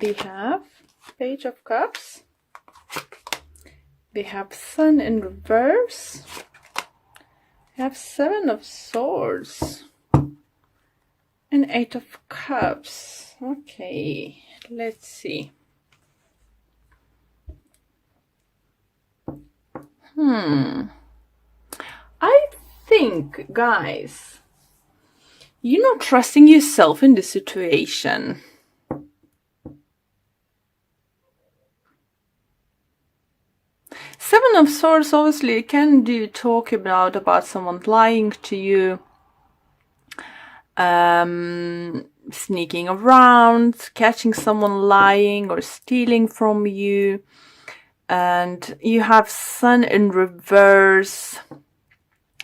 We have Page of Cups. We have Sun in reverse. We have Seven of Swords. And Eight of Cups. Okay, let's see. I think, guys, you're not trusting yourself in the situation. Seven of Swords obviously can talk about someone lying to you, sneaking around, catching someone lying or stealing from you. And you have Sun in reverse.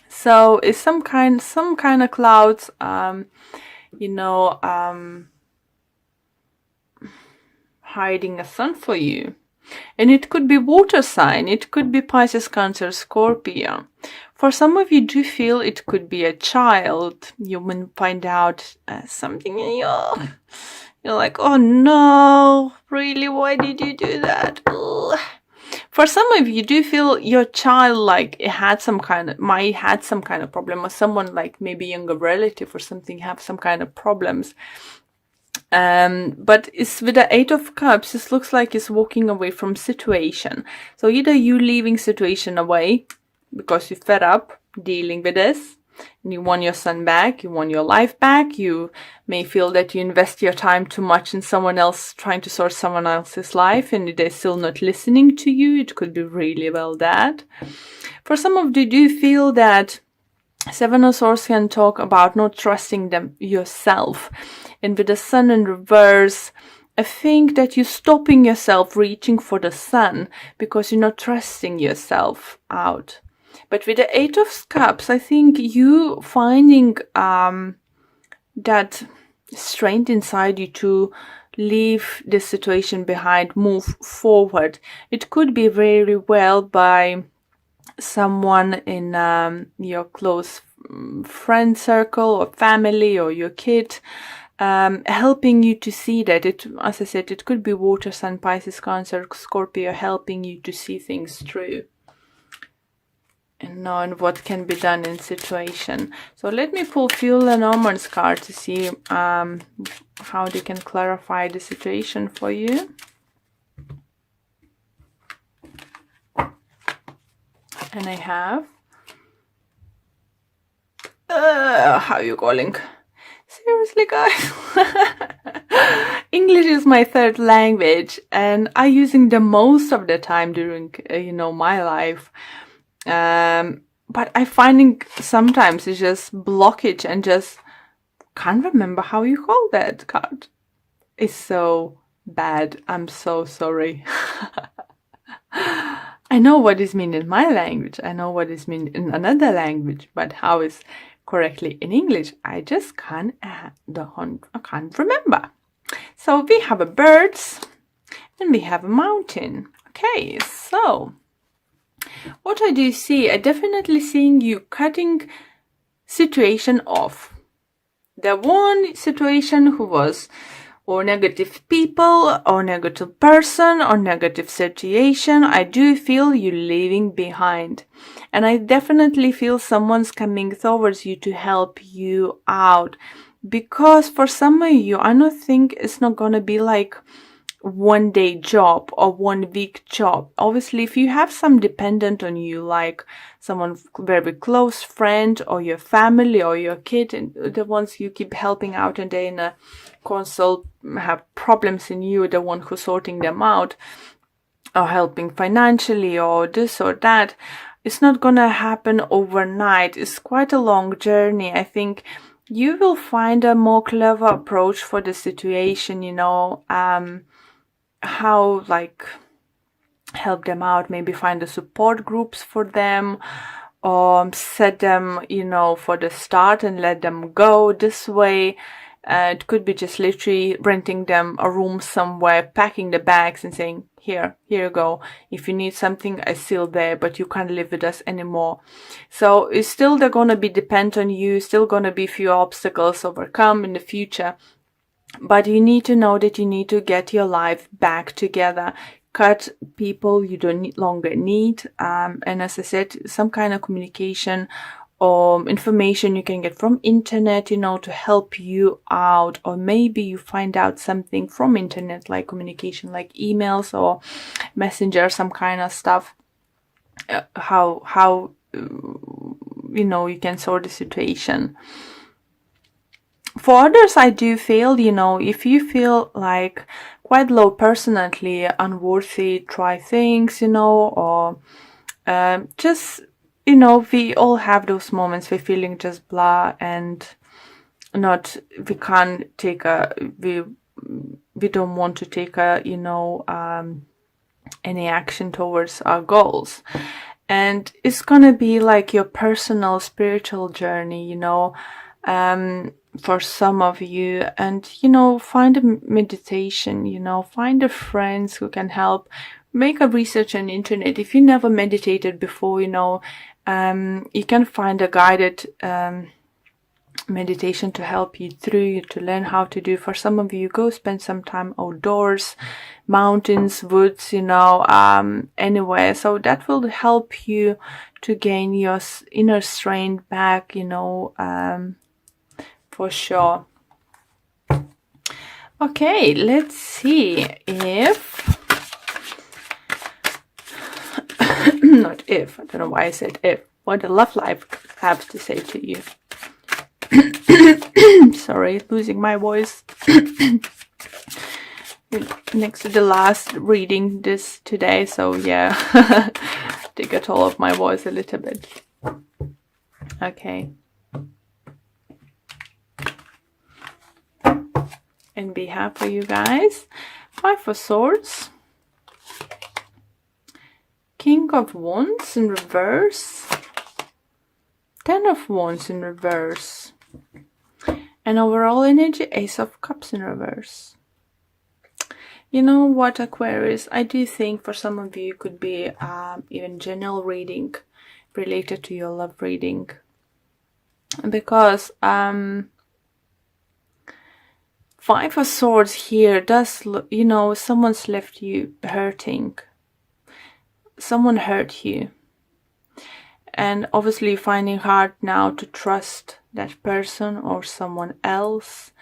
So it's some kind of clouds, hiding a sun for you. And it could be water sign, it could be Pisces, Cancer, Scorpio. For some of you do feel it could be a child. You will find out something in you're like, oh no, really, why did you do that? Ugh. For some of you do feel your child might had some kind of problem, or someone like maybe younger relative or something have some kind of problems. But it's with the Eight of Cups, it looks like it's walking away from situation. So either you leaving situation away because you're fed up dealing with this, and you want your son back, you want your life back, you may feel that you invest your time too much in someone else, trying to sort someone else's life, and they're still not listening to you. It could be really well that. For some of you do feel that Seven of Swords can talk about not trusting them yourself. And with the Sun in reverse, I think that you're stopping yourself reaching for the sun because you're not trusting yourself out. But with the Eight of Cups, I think you finding that strength inside you to leave this situation behind, move forward. It could be very well by someone in your close friend circle or family or your kid, helping you to see that. As I said, it could be water, Sun, Pisces, Cancer, Scorpio, helping you to see things through and knowing what can be done in situation. So let me pull Fuel Lenormand's card to see how they can clarify the situation for you. And I have how are you calling? Seriously, guys. English is my third language, and I using the most of the time during my life. But I finding sometimes it's just blockage and just can't remember how you call that card. It's so bad. I'm so sorry. I know what is mean in my language. I know what is mean in another language, but how is correctly in English, I just can't remember. So we have a birds and we have a mountain. Okay, so what I do see, I definitely seeing you cutting situation off. The one situation who was or negative people or negative person or negative situation, I do feel you leaving behind. And I definitely feel someone's coming towards you to help you out. Because for some of you, I don't think it's not going to be like one day job or 1 week job. Obviously, if you have some dependent on you, like someone very close friend or your family or your kid, and the ones you keep helping out and they in a consult have problems in you, the one who's sorting them out or helping financially or this or that, it's not gonna happen overnight. It's quite a long journey. I think you will find a more clever approach for the situation, how help them out, maybe find the support groups for them, or set them, for the start and let them go this way. It could be just literally renting them a room somewhere, packing the bags and saying, here you go. If you need something, I'm still there, but you can't live with us anymore. So it's still they're going to be dependent on you, still going to be few obstacles overcome in the future. But you need to know that you need to get your life back together. Cut people you don't longer need. And as I said, some kind of communication or information you can get from internet, you know, to help you out. Or maybe you find out something from internet, like communication, like emails or messenger, some kind of stuff. How you know, you can sort the situation. For others, I do feel, you know, if you feel like quite low personally, unworthy, try things, you know, or just, you know, we all have those moments we're feeling just blah and we can't take we don't want to take a, you know, any action towards our goals. And it's gonna be like your personal spiritual journey, you know, for some of you. And, you know, find a meditation, you know, find a friends who can help. Make a research on the internet. If you never meditated before, you know, you can find a guided meditation to help you through, to learn how to do. For some of you, go spend some time outdoors, mountains, woods, you know, anywhere. So that will help you to gain your inner strength back, you know, for sure. Okay, let's see if not if, I don't know why I said if, what the love life has to say to you. Sorry, losing my voice. Next to the last reading this today, so yeah, to get all of my voice a little bit. Okay. And behalf for you guys, 5 of Swords, King of Wands in reverse, 10 of Wands in reverse, and overall energy, Ace of Cups in reverse. You know what, Aquarius, I do think for some of you could be even general reading related to your love reading, because 5 of Swords here does, you know, someone's left you hurting. Someone hurt you. And obviously finding hard now to trust that person or someone else.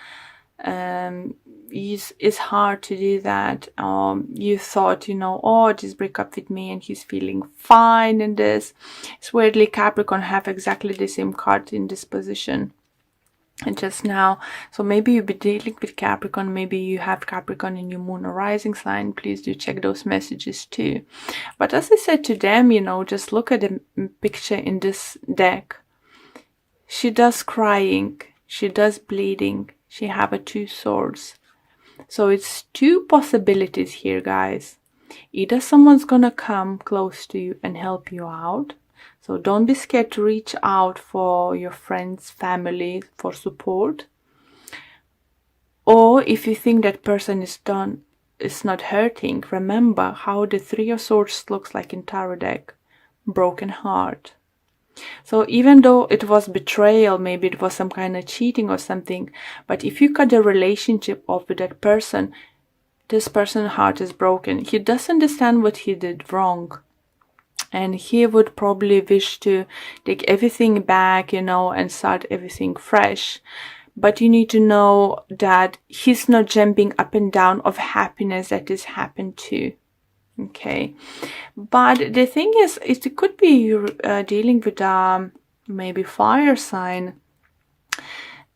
It's hard to do that. You thought, you know, oh, just break up with me and he's feeling fine in this. It's weirdly Capricorn have exactly the same card in this position. And just now, so maybe you'll be dealing with Capricorn, maybe you have Capricorn in your moon or rising sign. Please do check those messages too. But as I said to them, you know, just look at the picture in this deck. She does crying, she does bleeding, she have a 2 swords. So it's 2 possibilities here, guys. Either someone's gonna come close to you and help you out. So don't be scared to reach out for your friends, family, for support. Or if you think that person is not hurting, remember how the 3 of Swords looks like in tarot deck. Broken heart. So even though it was betrayal, maybe it was some kind of cheating or something, but if you cut the relationship off with that person, this person's heart is broken. He doesn't understand what he did wrong. And he would probably wish to take everything back, you know, and start everything fresh. But you need to know that he's not jumping up and down of happiness that this happened to. Okay. But the thing is, it could be you're dealing with maybe fire sign.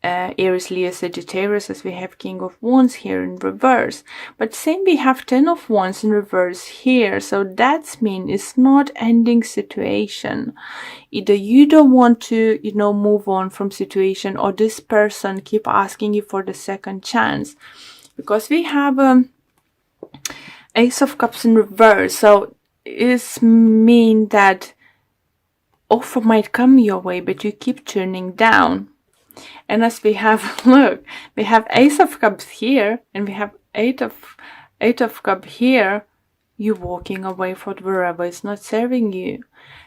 Aries, Leo, Sagittarius, as we have King of Wands here in reverse. But same, we have 10 of Wands in reverse here. So that's mean it's not ending situation. Either you don't want to, you know, move on from situation, or this person keep asking you for the second chance. Because we have Ace of Cups in reverse. So it mean that offer might come your way, but you keep turning down. And as we have, look, we have Ace of Cups here, and we have Eight of Cups here. You walking away from wherever is not serving you.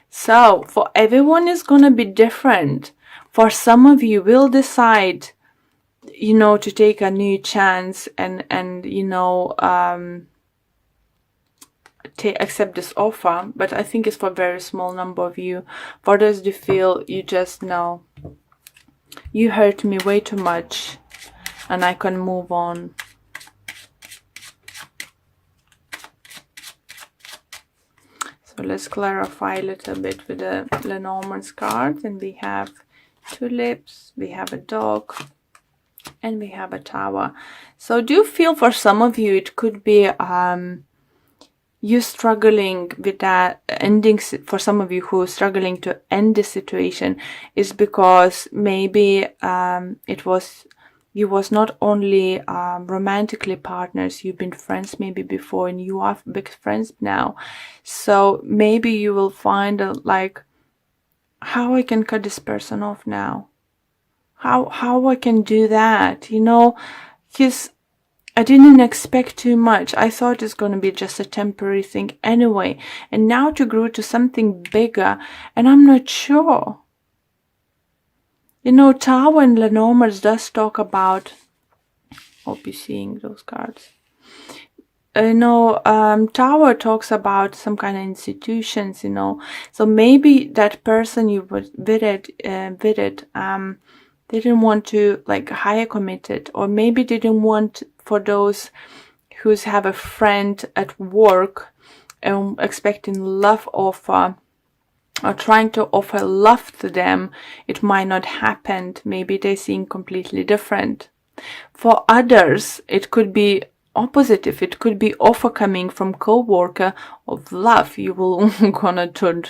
So for everyone is gonna be different. For some of you will decide you know, to take a new chance and you know, accept this offer. But I think it's for a very small number of you. For others, do feel you just know you hurt me way too much and I can move on. So let's clarify a little bit with the Lenormand's card. And we have tulips, we have a dog, and we have a tower. So do feel for some of you it could be you struggling with that ending. For some of you who are struggling to end the situation is because maybe you was not only romantically partners, you've been friends maybe before and you are big friends now. So maybe you will find like, how I can cut this person off now, how I can do that, you know, because I didn't expect too much. I thought it's going to be just a temporary thing anyway. And now to grow to something bigger. And I'm not sure. You know, Tower and Lenormand does talk about... Hope you're seeing those cards. You know, Tower talks about some kind of institutions, you know. So maybe that person you were with it, didn't want to like hire committed, or maybe didn't want for those who have a friend at work and expecting love offer or trying to offer love to them, it might not happen. Maybe they're seeing completely different. For others, it could be opposite. If it could be offer coming from co-worker of love, you will gonna turn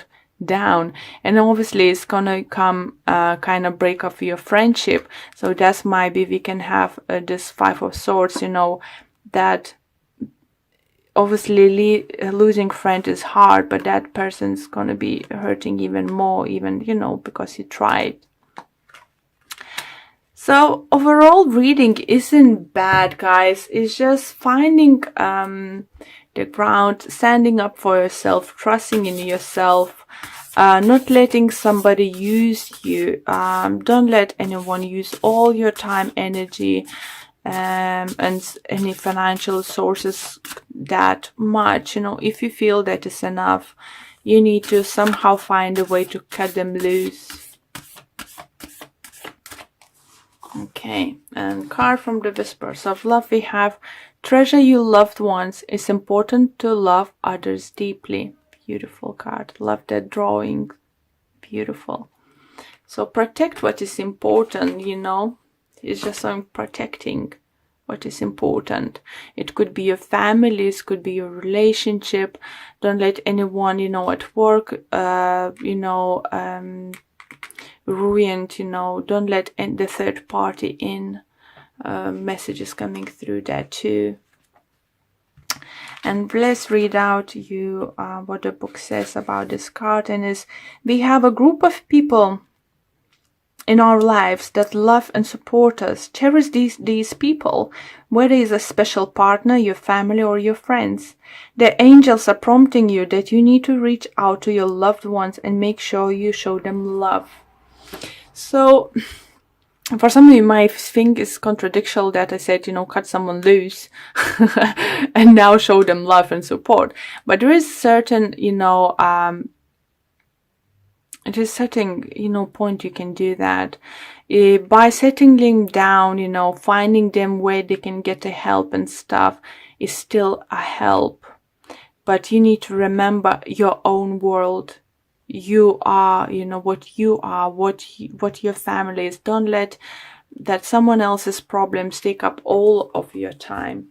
down, and obviously it's gonna come kind of break off your friendship. So that's maybe we can have this Five of Swords, you know, that obviously losing friend is hard, but that person's gonna be hurting even more, even, you know, because you tried. So overall reading isn't bad, guys. It's just finding the ground, standing up for yourself, trusting in yourself, not letting somebody use you. Don't let anyone use all your time, energy, and any financial sources that much. You know, if you feel that is enough, you need to somehow find a way to cut them loose. Okay, and card from the Whispers of Love, we have treasure your loved ones. It's important to love others deeply. Beautiful card. Love that drawing. Beautiful. So protect what is important, you know. It's just some protecting what is important. It could be your family, it could be your relationship. Don't let anyone, you know, at work, you know, ruined, you know. Don't let the third party in. Messages coming through that too. And let's read out you what the book says about this card. And is we have a group of people in our lives that love and support us. Cherish these people, whether it's a special partner, your family, or your friends. The angels are prompting you that you need to reach out to your loved ones and make sure you show them love. So for some of you might think it's contradictory that I said, you know, cut someone loose and now show them love and support. But there is certain, you know, it is certain, you know, point you can do that. By settling them down, you know, finding them where they can get the help and stuff is still a help. But you need to remember your own world. You are, you know, what you are, what your family is. Don't let that someone else's problems take up all of your time.